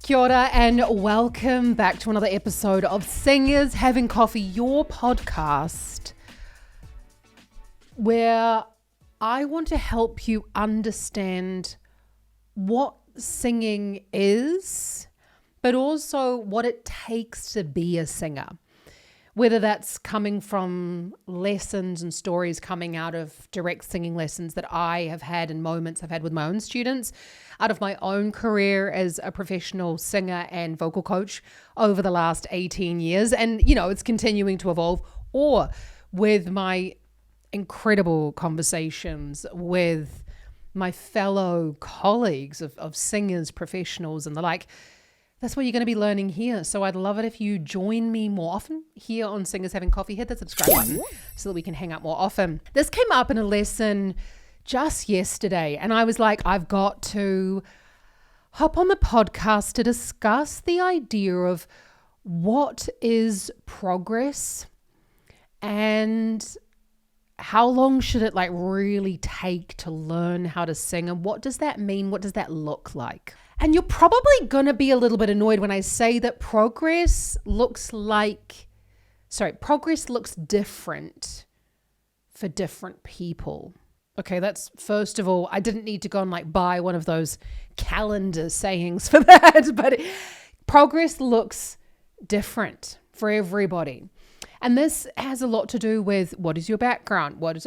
Kia ora and welcome back to another episode of Singers Having Coffee, your podcast, where I want to help you understand what singing is, but also what it takes to be a singer. Whether that's coming from lessons and stories coming out of direct singing lessons that I have had and moments I've had with my own students, out of my own career as a professional singer and vocal coach over the last 18 years. And, it's continuing to evolve, or with my incredible conversations with my fellow colleagues of singers, professionals and the like. That's what you're going to be learning here. So I'd love it if you join me more often here on Singers Having Coffee. Hit that subscribe button so that we can hang out more often. This came up in a lesson just yesterday, and I was like, I've got to hop on the podcast to discuss the idea of what is progress and how long should it really take to learn how to sing, and what does that mean? What does that look like? And you're probably going to be a little bit annoyed when I say that progress looks different for different people. Okay, that's first of all, I didn't need to go and buy one of those calendar sayings for that, but progress looks different for everybody. And this has a lot to do with what is your background? What is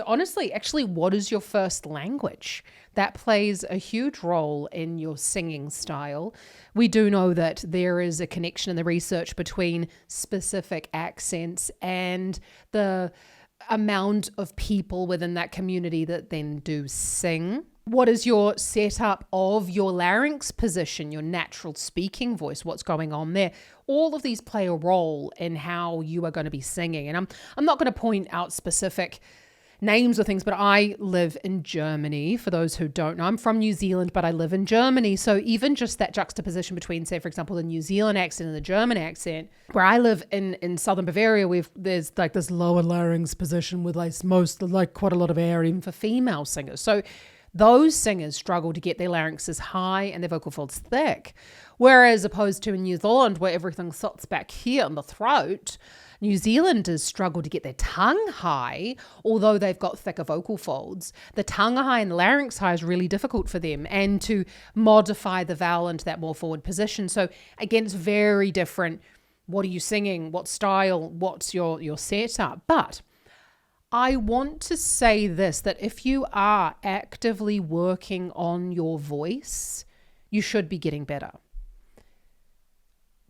your first language? That plays a huge role in your singing style. We do know that there is a connection in the research between specific accents and the amount of people within that community that then do sing. What is your setup of your larynx position, your natural speaking voice? What's going on there? All of these play a role in how you are going to be singing. And I'm not going to point out specific names or things, but I live in Germany. For those who don't know, I'm from New Zealand, but I live in Germany. So even just that juxtaposition between, say, for example, the New Zealand accent and the German accent, where I live in southern Bavaria, there's this lower larynx position with quite a lot of air even for female singers. So those singers struggle to get their larynxes high and their vocal folds thick. Whereas opposed to in New Zealand, where everything sits back here in the throat, New Zealanders struggle to get their tongue high, although they've got thicker vocal folds. The tongue high and the larynx high is really difficult for them, and to modify the vowel into that more forward position. So again, it's very different. What are you singing? What style? What's your setup? But I want to say this, that if you are actively working on your voice, you should be getting better.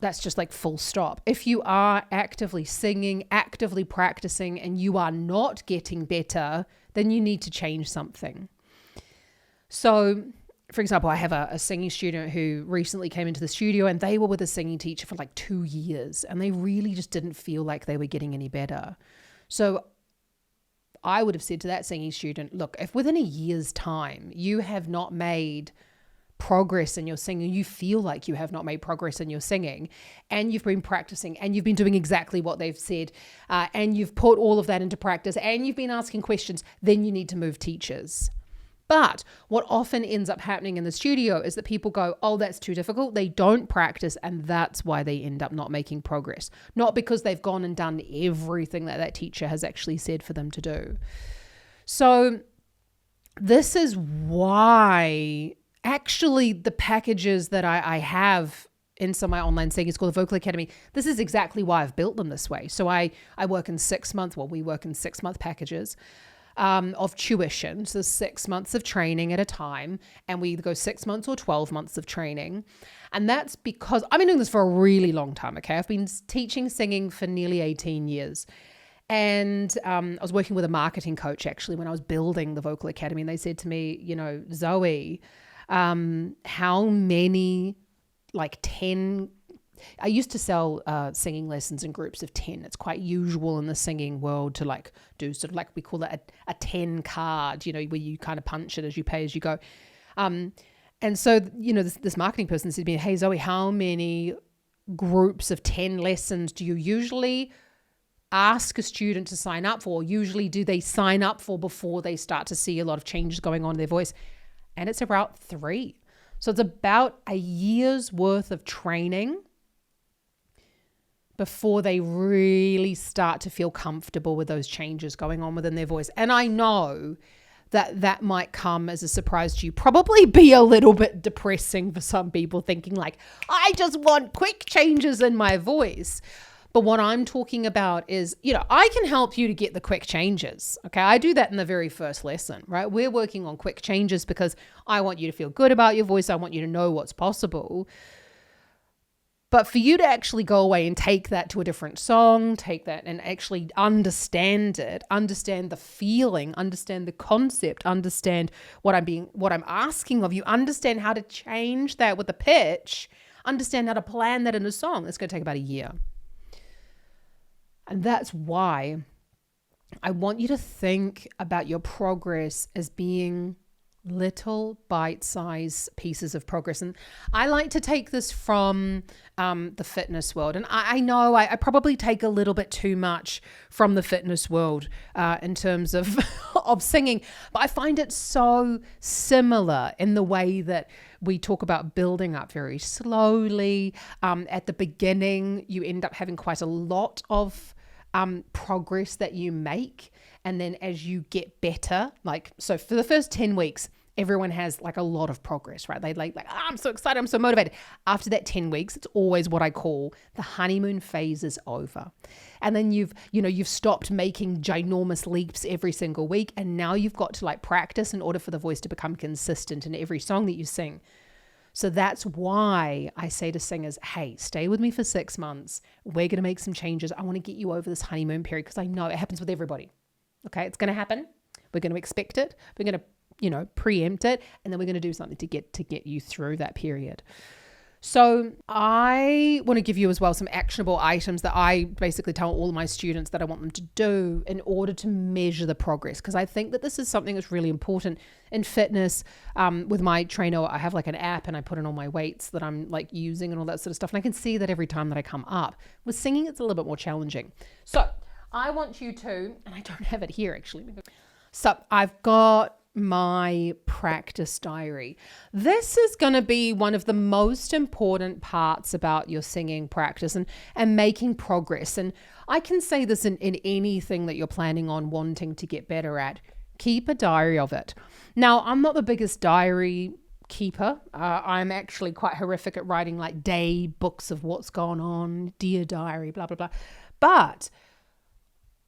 That's just full stop. If you are actively singing, actively practicing, and you are not getting better, then you need to change something. So, for example, I have a singing student who recently came into the studio, and they were with a singing teacher for 2 years, and they really just didn't feel like they were getting any better. So I would have said to that singing student, look, if within a year's time you have not made progress in your singing, you feel like you have not made progress in your singing, and you've been practicing and you've been doing exactly what they've said, and you've put all of that into practice and you've been asking questions, then you need to move teachers. But what often ends up happening in the studio is that people go, oh, that's too difficult. They don't practice, and that's why they end up not making progress. Not because they've gone and done everything that teacher has actually said for them to do. So this is why actually the packages that I have inside my online singing school, the Vocal Academy, this is exactly why I've built them this way. So we work in 6-month packages of tuition. So 6 months of training at a time. And we either go 6 months or 12 months of training. And that's because I've been doing this for a really long time. Okay. I've been teaching singing for nearly 18 years. And I was working with a marketing coach actually when I was building the Vocal Academy. And they said to me, Zoe, how many 10 I used to sell singing lessons in groups of 10. It's quite usual in the singing world to do sort of we call it a 10 card, where you kind of punch it as you pay as you go. And so, this marketing person said to me, hey, Zoe, how many groups of 10 lessons do you usually ask a student to sign up for? Usually do they sign up for before they start to see a lot of changes going on in their voice? And it's about 3. So it's about a year's worth of training before they really start to feel comfortable with those changes going on within their voice. And I know that might come as a surprise to you, probably be a little bit depressing for some people, thinking like, I just want quick changes in my voice. But what I'm talking about is, I can help you to get the quick changes. Okay. I do that in the very first lesson, right? We're working on quick changes because I want you to feel good about your voice. I want you to know what's possible. But for you to actually go away and take that to a different song, take that and actually understand it, understand the feeling, understand the concept, understand what I'm asking of you, understand how to change that with the pitch, understand how to plan that in a song, it's going to take about a year. And that's why I want you to think about your progress as being little bite-sized pieces of progress. And I like to take this from the fitness world. And I know I probably take a little bit too much from the fitness world in terms of, of singing, but I find it so similar in the way that we talk about building up very slowly. At the beginning, you end up having quite a lot of progress that you make. And then as you get better, so for the first 10 weeks, everyone has like a lot of progress, right? They I'm so excited, I'm so motivated. After that 10 weeks, it's always what I call the honeymoon phase is over. And then you've stopped making ginormous leaps every single week. And now you've got to practice in order for the voice to become consistent in every song that you sing. So that's why I say to singers, hey, stay with me for 6 months. We're going to make some changes. I want to get you over this honeymoon period because I know it happens with everybody. Okay, it's going to happen. We're going to expect it. We're going to, preempt it. And then we're going to do something to get you through that period. So I want to give you as well some actionable items that I basically tell all of my students that I want them to do in order to measure the progress. Because I think that this is something that's really important in fitness. With my trainer, I have an app and I put in all my weights that I'm using and all that sort of stuff. And I can see that every time that I come up. With singing, it's a little bit more challenging. So I want you to, and I don't have it here actually. So I've got my practice diary. This is going to be one of the most important parts about your singing practice and making progress. And I can say this in anything that you're planning on wanting to get better at. Keep a diary of it. Now, I'm not the biggest diary keeper. I'm actually quite horrific at writing day books of what's gone on, dear diary, blah, blah, blah. But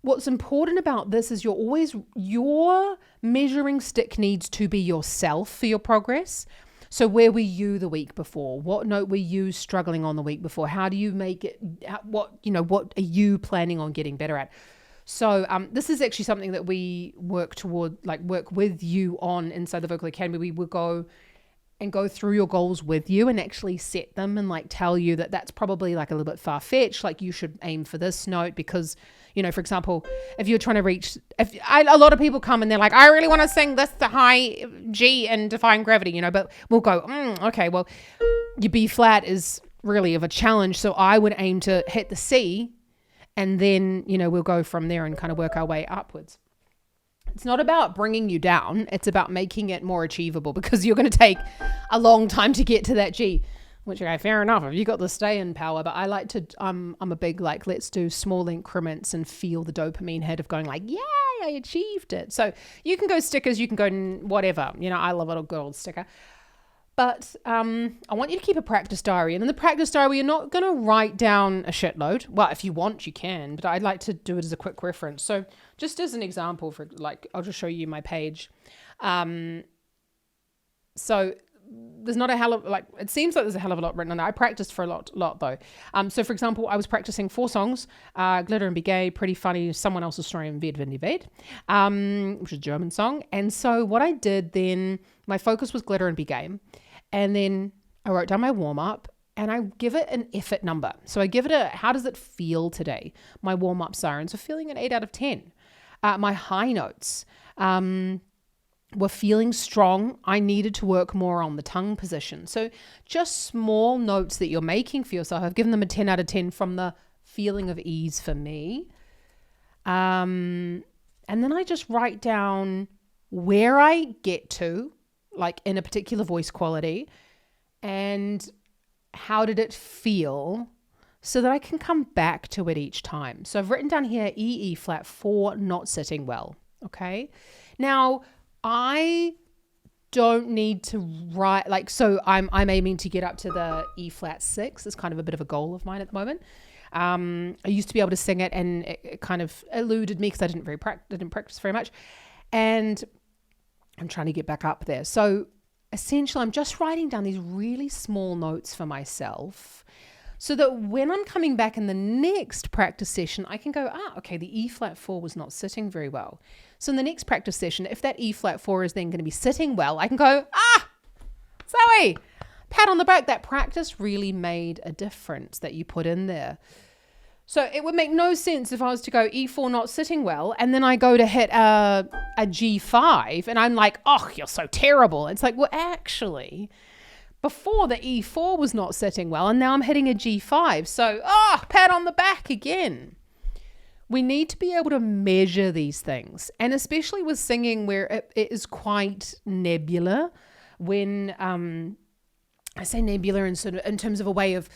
what's important about this is your measuring stick needs to be yourself for your progress. So where were you the week before? What note were you struggling on the week before? How do you make it? What are you planning on getting better at? So this is actually something that we work with you on inside the Vocal Academy. We will go through your goals with you and actually set them and tell you that that's probably a little bit far-fetched. You should aim for this note because, for example, if you're trying to reach, a lot of people come and they're like, I really want to sing this, the high G and Defying Gravity, but we'll go, okay, well, your B flat is really of a challenge. So I would aim to hit the C and then, we'll go from there and kind of work our way upwards. It's not about bringing you down. It's about making it more achievable because you're going to take a long time to get to that G, which, okay, fair enough. If you got the stay-in power, but I like to, I'm a big, let's do small increments and feel the dopamine hit of going yay, I achieved it. So you can go stickers, you can go whatever. I love a little gold sticker. But I want you to keep a practice diary. And in the practice diary, you're not going to write down a shitload. Well, if you want, you can. But I'd like to do it as a quick reference. So just as an example, for I'll just show you my page. So there's not a hell of, it seems like there's a hell of a lot written on it. I practiced for a lot though. So for example, I was practicing 4 songs, Glitter and Be Gay, Pretty Funny, Someone Else's Story, and Ved, Vind, Ved, which is a German song. And so what I did then, my focus was Glitter and Be Gay. And then I wrote down my warm up and I give it an effort number. So I give it how does it feel today? My warm up sirens are feeling an 8 out of 10. My high notes, were feeling strong. I needed to work more on the tongue position. So just small notes that you're making for yourself. I've given them a 10 out of 10 from the feeling of ease for me. And then I just write down where I get to, in a particular voice quality, and how did it feel, so that I can come back to it each time. So I've written down here E flat 4 not sitting well. Okay. Now I don't need to write so I'm aiming to get up to the E flat 6. It's kind of a bit of a goal of mine at the moment. I used to be able to sing it, and it kind of eluded me because I didn't practice very much, and I'm trying to get back up there. So essentially, I'm just writing down these really small notes for myself, so that when I'm coming back in the next practice session, I can go, okay, the E flat 4 was not sitting very well. So in the next practice session, if that E flat 4 is then going to be sitting well, I can go, Zoe, pat on the back. That practice really made a difference that you put in there. So it would make no sense if I was to go E4 not sitting well, and then I go to hit a G5, and I'm like, oh, you're so terrible. It's like, well, actually, before the E4 was not sitting well, and now I'm hitting a G5. So, pat on the back again. We need to be able to measure these things, and especially with singing where it is quite nebular. When I say nebular in terms of a way of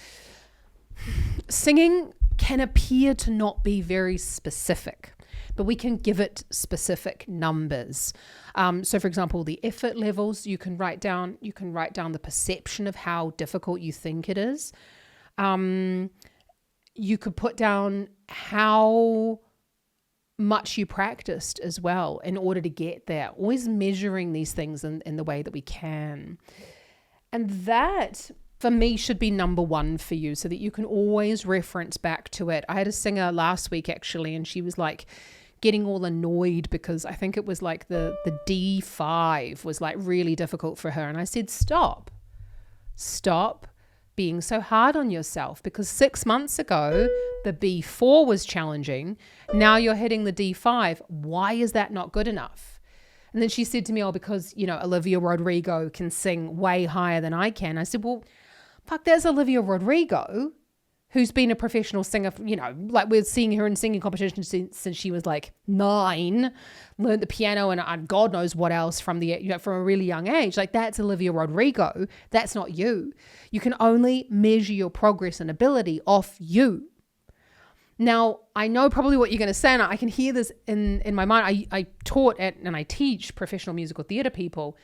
singing can appear to not be very specific, but we can give it specific numbers. So for example, the effort levels, you can write down the perception of how difficult you think it is. You could put down how much you practiced as well in order to get there. Always measuring these things in the way that we can. And that, for me, should be number one for you, so that you can always reference back to it. I had a singer last week, actually, and she was like getting all annoyed because I think it was like the D5 was like really difficult for her. And I said, stop being so hard on yourself, because 6 months ago, the B4 was challenging. Now you're hitting the D5. Why is that not good enough? And then she said to me, because, Olivia Rodrigo can sing way higher than I can. I said, well, fuck, there's Olivia Rodrigo, who's been a professional singer, like we're seeing her in singing competitions since she was like 9, learned the piano and God knows what else from a really young age. Like, that's Olivia Rodrigo. That's not you. You can only measure your progress and ability off you. Now, I know probably what you're going to say, and I can hear this in my mind. I taught and I teach professional musical theatre people.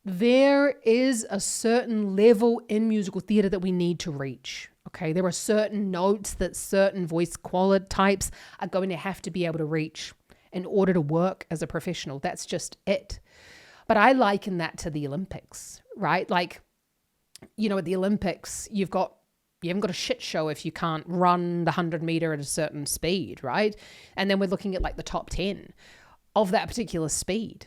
There is a certain level in musical theatre that we need to reach. Okay, there are certain notes that certain voice quality types are going to have to be able to reach in order to work as a professional. That's just it. But I liken that to the Olympics, right? Like, at the Olympics, you haven't got a shit show if you can't run the 100 meter at a certain speed, right? And then we're looking at like the top 10 of that particular speed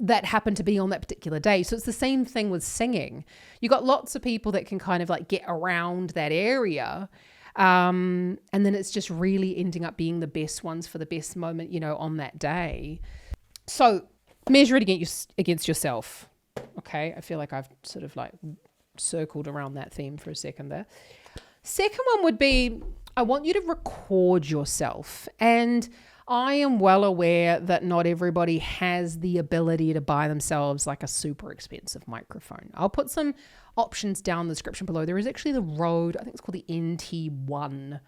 that happen to be on that particular day. So it's the same thing with singing. You got lots of people that can kind of like get around that area. And then it's just really ending up being the best ones for the best moment, on that day. So measure it against yourself. Okay. I feel like I've sort of like circled around that theme for a second there. Second one would be, I want you to record yourself. And I am well aware that not everybody has the ability to buy themselves like a super expensive microphone. I'll put some options down in the description below. There is actually the Rode, I think it's called the NT1,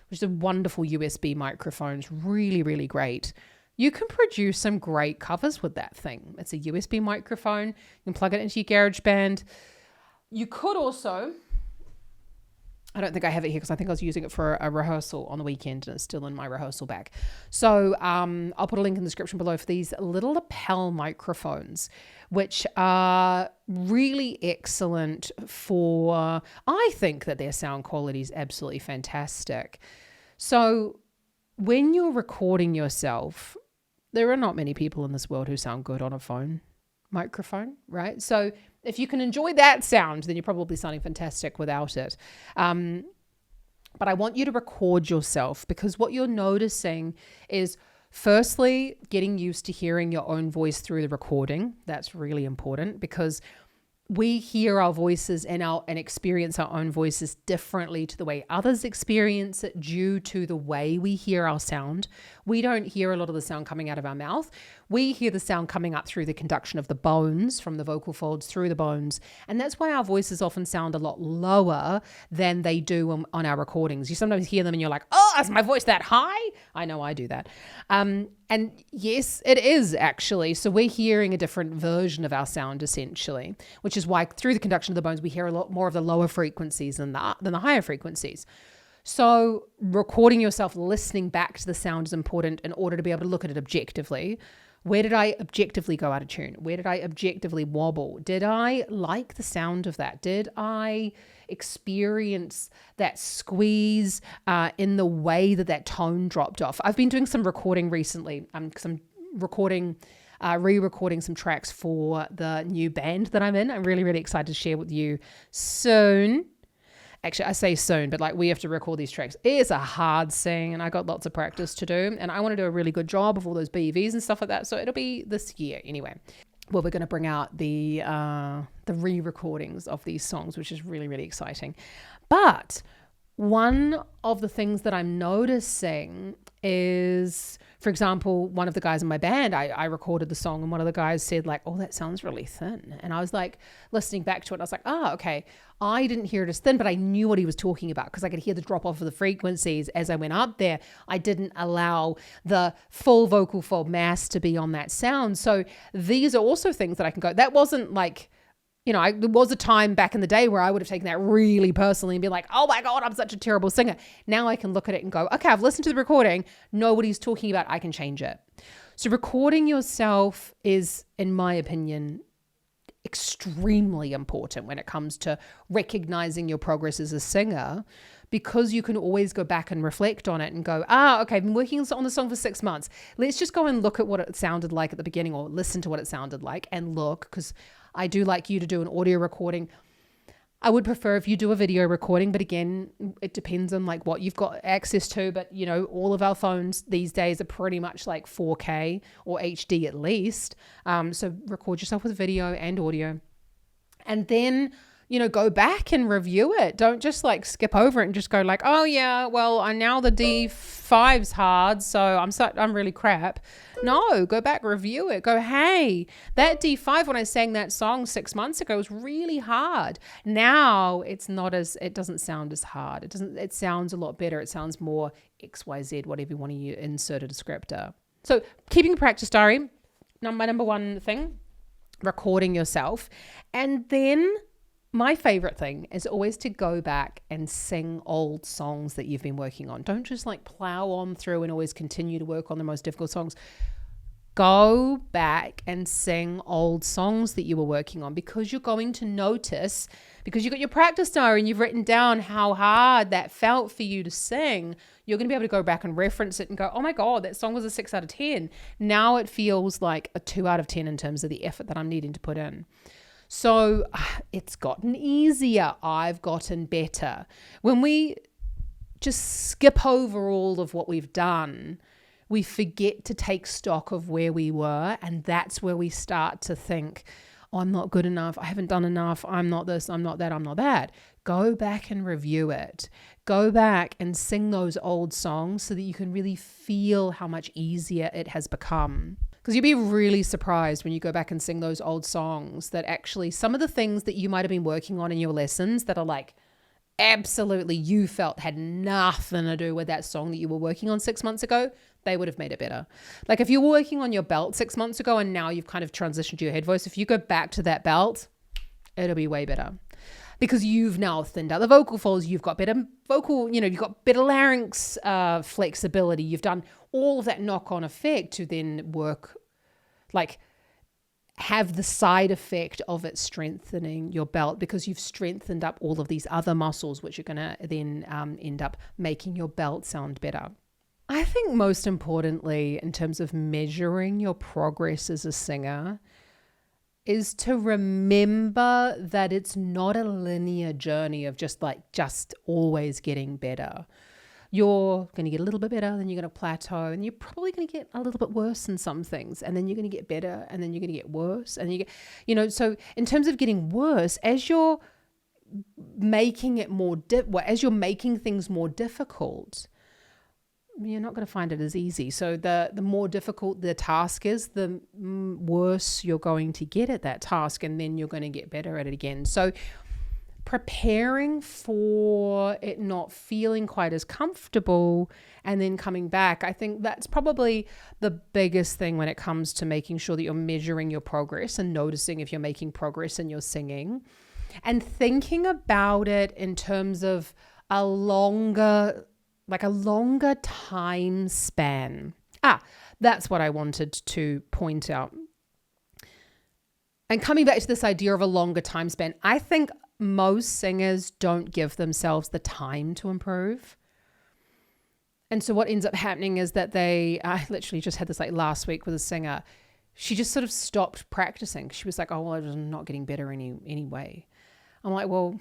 which is a wonderful USB microphone. It's really, really great. You can produce some great covers with that thing. It's a USB microphone. You can plug it into your GarageBand. You could also, I don't think I have it here because I think I was using it for a rehearsal on the weekend and it's still in my rehearsal bag. So I'll put a link in the description below for these little lapel microphones, which are really excellent for, I think that their sound quality is absolutely fantastic. So when you're recording yourself, there are not many people in this world who sound good on a phone microphone, right? So if you can enjoy that sound, then you're probably sounding fantastic without it. But I want you to record yourself, because what you're noticing is, firstly, getting used to hearing your own voice through the recording. That's really important, because we hear our voices and experience our own voices differently to the way others experience it due to the way we hear our sound. We don't hear a lot of the sound coming out of our mouth. We hear the sound coming up through the conduction of the bones, from the vocal folds through the bones. And that's why our voices often sound a lot lower than they do on our recordings. You sometimes hear them and you're like, oh, is my voice that high? I know I do that. And yes, it is actually. So we're hearing a different version of our sound essentially, which is why through the conduction of the bones, we hear a lot more of the lower frequencies than the higher frequencies. So recording yourself listening back to the sound is important in order to be able to look at it objectively. Where did I objectively go out of tune? Where did I objectively wobble? Did I like the sound of that? Did I experience that squeeze in the way that tone dropped off? I've been doing some recording recently because I'm re-recording some tracks for the new band that I'm in. I'm really, really excited to share with you soon. Actually, I say soon, but like we have to record these tracks. It's a hard sing and I got lots of practice to do. And I want to do a really good job of all those BVs and stuff like that. So it'll be this year anyway. Well, we're going to bring out the re-recordings of these songs, which is really, really exciting. But one of the things that I'm noticing is, for example, one of the guys in my band, I recorded the song and one of the guys said like, oh, that sounds really thin. And I was like, listening back to it, I was like, oh, okay. I didn't hear it as thin, but I knew what he was talking about because I could hear the drop off of the frequencies as I went up there. I didn't allow the full vocal fold mass to be on that sound. So these are also things that I can go, that wasn't like, there was a time back in the day where I would have taken that really personally and be like, oh my God, I'm such a terrible singer. Now I can look at it and go, okay, I've listened to the recording, know what he's talking about, I can change it. So recording yourself is, in my opinion, extremely important when it comes to recognizing your progress as a singer, because you can always go back and reflect on it and go, okay, I've been working on the song for 6 months. Let's just go and look at what it sounded like at the beginning, or listen to what it sounded like and look, because I do like you to do an audio recording. I would prefer if you do a video recording, but again, it depends on like what you've got access to. But all of our phones these days are pretty much like 4K or HD at least. So record yourself with video and audio, and then go back and review it. Don't just like skip over it and just go like, oh yeah, well, now the D5's hard, so I'm really crap. No, go back, review it. Go, hey, that D5 when I sang that song 6 months ago was really hard. Now it doesn't sound as hard. It sounds a lot better. It sounds more XYZ, whatever you want to insert a descriptor. So keeping a practice diary, my number one thing, recording yourself. And then my favorite thing is always to go back and sing old songs that you've been working on. Don't just like plow on through and always continue to work on the most difficult songs. Go back and sing old songs that you were working on, because you're going to notice, because you've got your practice diary and you've written down how hard that felt for you to sing. You're going to be able to go back and reference it and go, oh my God, that song was a 6 out of 10. Now it feels like a 2 out of 10 in terms of the effort that I'm needing to put in. So it's gotten easier. I've gotten better. When we just skip over all of what we've done, we forget to take stock of where we were. And that's where we start to think, oh, I'm not good enough. I haven't done enough. I'm not this. I'm not that. I'm not that. Go back and review it. Go back and sing those old songs so that you can really feel how much easier it has become. Because you'll be really surprised when you go back and sing those old songs that actually some of the things that you might have been working on in your lessons that are like absolutely you felt had nothing to do with that song that you were working on 6 months ago, they would have made it better. Like if you were working on your belt 6 months ago and now you've kind of transitioned to your head voice, if you go back to that belt, it'll be way better. Because you've now thinned out the vocal folds, you've got better vocal, you've got better larynx flexibility, you've done all of that knock-on effect to then work, like have the side effect of it strengthening your belt, because you've strengthened up all of these other muscles, which are going to then end up making your belt sound better. I think most importantly, in terms of measuring your progress as a singer, is to remember that it's not a linear journey of just always getting better. You're going to get a little bit better, then you're going to plateau, and you're probably going to get a little bit worse in some things, and then you're going to get better, and then you're going to get worse, and you get, so in terms of getting worse, as you're making it as you're making things more difficult, you're not going to find it as easy. So the more difficult the task is, the worse you're going to get at that task, and then you're going to get better at it again. So preparing for it not feeling quite as comfortable and then coming back, I think that's probably the biggest thing when it comes to making sure that you're measuring your progress and noticing if you're making progress in your singing, and thinking about it in terms of a longer time span. That's what I wanted to point out. And coming back to this idea of a longer time span, I think most singers don't give themselves the time to improve. And so what ends up happening is that I literally just had this like last week with a singer. She just sort of stopped practicing. She was like, oh, well, I'm not getting better anyway. I'm like, well,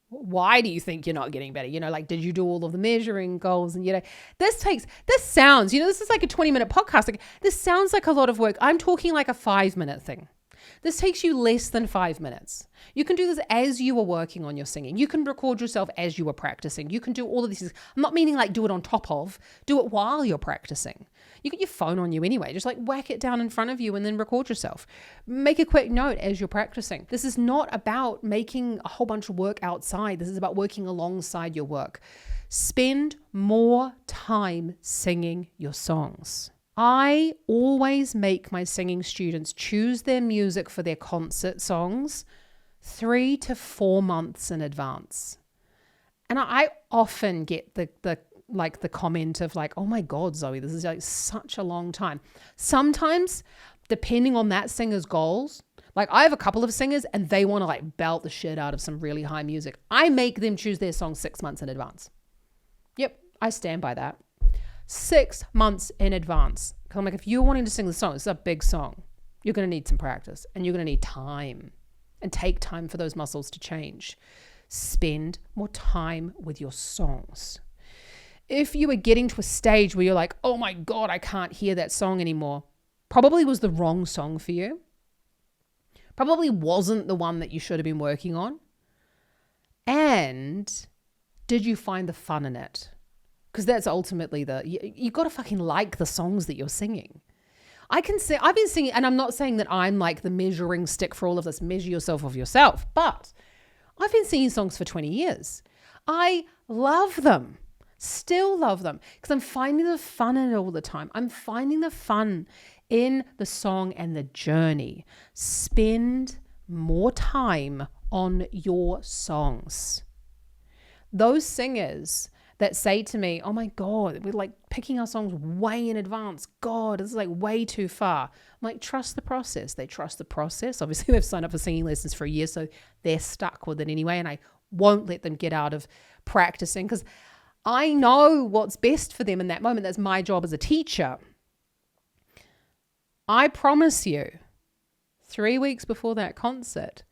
why do you think you're not getting better? Like, did you do all of the measuring goals? And, this sounds, this is like a 20-minute podcast. Like, this sounds like a lot of work. I'm talking like a 5-minute thing. This takes you less than 5 minutes. You can do this as you are working on your singing. You can record yourself as you are practicing. You can do all of these things. I'm not meaning like do it on top of, do it while you're practicing. You got your phone on you anyway. Just like whack it down in front of you and then record yourself. Make a quick note as you're practicing. This is not about making a whole bunch of work outside. This is about working alongside your work. Spend more time singing your songs. I always make my singing students choose their music for their concert songs 3 to 4 months in advance. And I often get the comment of like, oh my God, Zoe, this is like such a long time. Sometimes, depending on that singer's goals, like I have a couple of singers and they want to like belt the shit out of some really high music. I make them choose their song 6 months in advance. Yep, I stand by that. 6 months in advance. Because I'm like, if you're wanting to sing the song, it's a big song. You're going to need some practice and you're going to need time, and take time for those muscles to change. Spend more time with your songs. If you are getting to a stage where you're like, oh my God, I can't hear that song anymore, probably was the wrong song for you. Probably wasn't the one that you should have been working on. And did you find the fun in it? Because that's ultimately you got to fucking like the songs that you're singing. I've been singing, and I'm not saying that I'm like the measuring stick for all of this, measure yourself of yourself, but I've been singing songs for 20 years. I love them, still love them, because I'm finding the fun in it all the time. I'm finding the fun in the song and the journey. Spend more time on your songs. Those singers that say to me, oh my God, we're like picking our songs way in advance. God, this is like way too far. I'm like, trust the process. They trust the process. Obviously, they've signed up for singing lessons for a year, so they're stuck with it anyway. And I won't let them get out of practicing because I know what's best for them in that moment. That's my job as a teacher. I promise you, 3 weeks before that concert,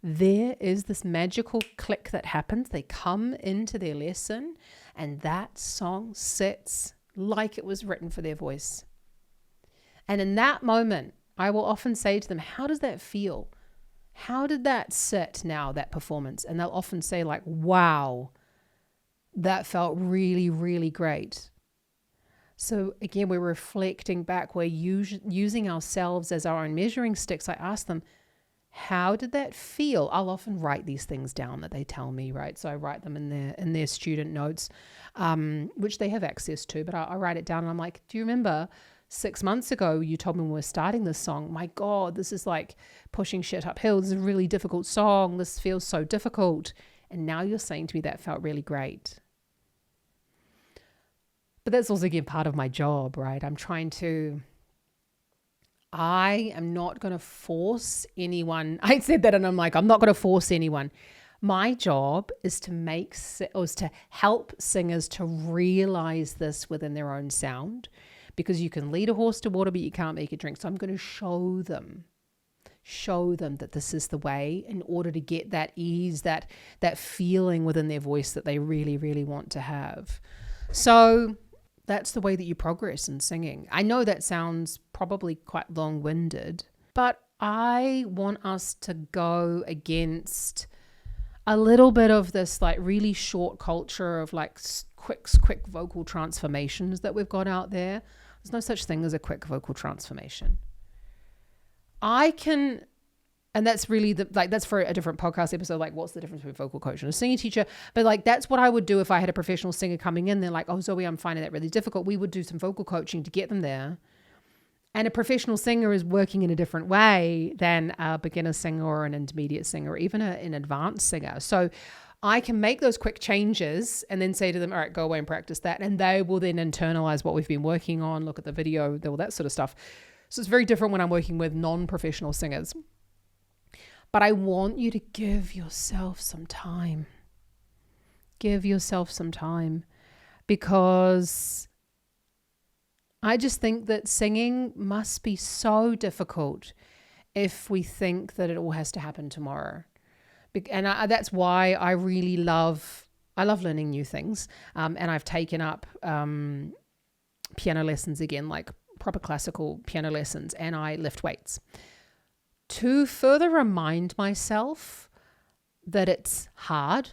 there is this magical click that happens. They come into their lesson and that song sits like it was written for their voice. And in that moment, I will often say to them, how does that feel? How did that sit now, that performance? And they'll often say like, wow, that felt really, really great. So again, we're reflecting back. We're using ourselves as our own measuring sticks. I ask them, how did that feel? I'll often write these things down that they tell me, right? So I write them in their student notes, which they have access to, but I write it down and I'm like, do you remember 6 months ago you told me when we were starting this song, my God, this is like pushing shit uphill. This is a really difficult song. This feels so difficult. And now you're saying to me that felt really great. But that's also, again, part of my job, right? I am not going to force anyone. I said that and I'm like, I'm not going to force anyone. My job is to help singers to realize this within their own sound, because you can lead a horse to water, but you can't make it drink. So I'm going to show them that this is the way, in order to get that ease, that feeling within their voice that they really, really want to have. So that's the way that you progress in singing. I know that sounds probably quite long-winded, but I want us to go against a little bit of this like really short culture of like quick vocal transformations that we've got out there. There's no such thing as a quick vocal transformation. And that's really that's for a different podcast episode. Like, what's the difference between a vocal coach and a singing teacher? But like, that's what I would do if I had a professional singer coming in. They're like, oh, Zoe, I'm finding that really difficult. We would do some vocal coaching to get them there. And a professional singer is working in a different way than a beginner singer or an intermediate singer or even an advanced singer. So I can make those quick changes and then say to them, all right, go away and practice that. And they will then internalize what we've been working on, look at the video, all that sort of stuff. So it's very different when I'm working with non-professional singers. But I want you to give yourself some time. Give yourself some time, because I just think that singing must be so difficult if we think that it all has to happen tomorrow. And that's why I really love learning new things. And I've taken up piano lessons again, like proper classical piano lessons, and I lift weights to further remind myself that it's hard.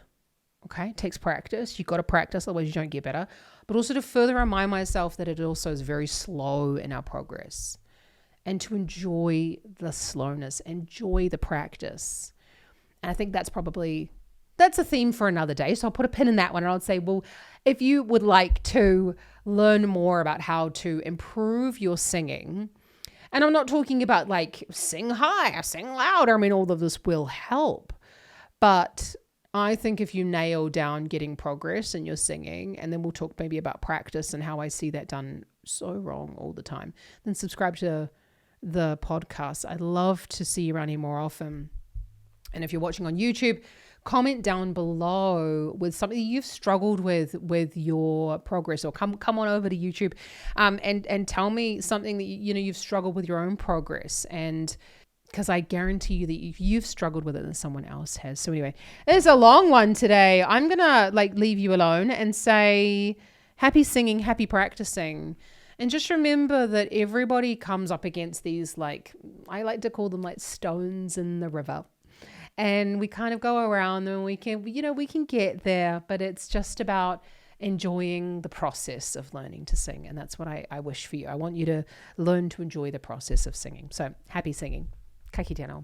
Okay, it takes practice. You've got to practice, otherwise you don't get better. But also to further remind myself that it also is very slow in our progress, and to enjoy the slowness, enjoy the practice. And I think that's a theme for another day. So I'll put a pin in that one, and I'll say, well, if you would like to learn more about how to improve your singing, and I'm not talking about like sing high or sing louder. I mean, all of this will help. But I think if you nail down getting progress in your singing, and then we'll talk maybe about practice and how I see that done so wrong all the time, then subscribe to the podcast. I'd love to see you around here more often. And if you're watching on YouTube, comment down below with something you've struggled with your progress, or come on over to YouTube and tell me something that you've struggled with your own progress. And because I guarantee you that if you've struggled with it, then someone else has. So anyway, it's a long one today. I'm gonna leave you alone and say happy singing, happy practicing. And just remember that everybody comes up against these, I like to call them stones in the river. And we kind of go around and we can get there, but it's just about enjoying the process of learning to sing. And that's what I wish for you. I want you to learn to enjoy the process of singing. So happy singing. Ka kite anō.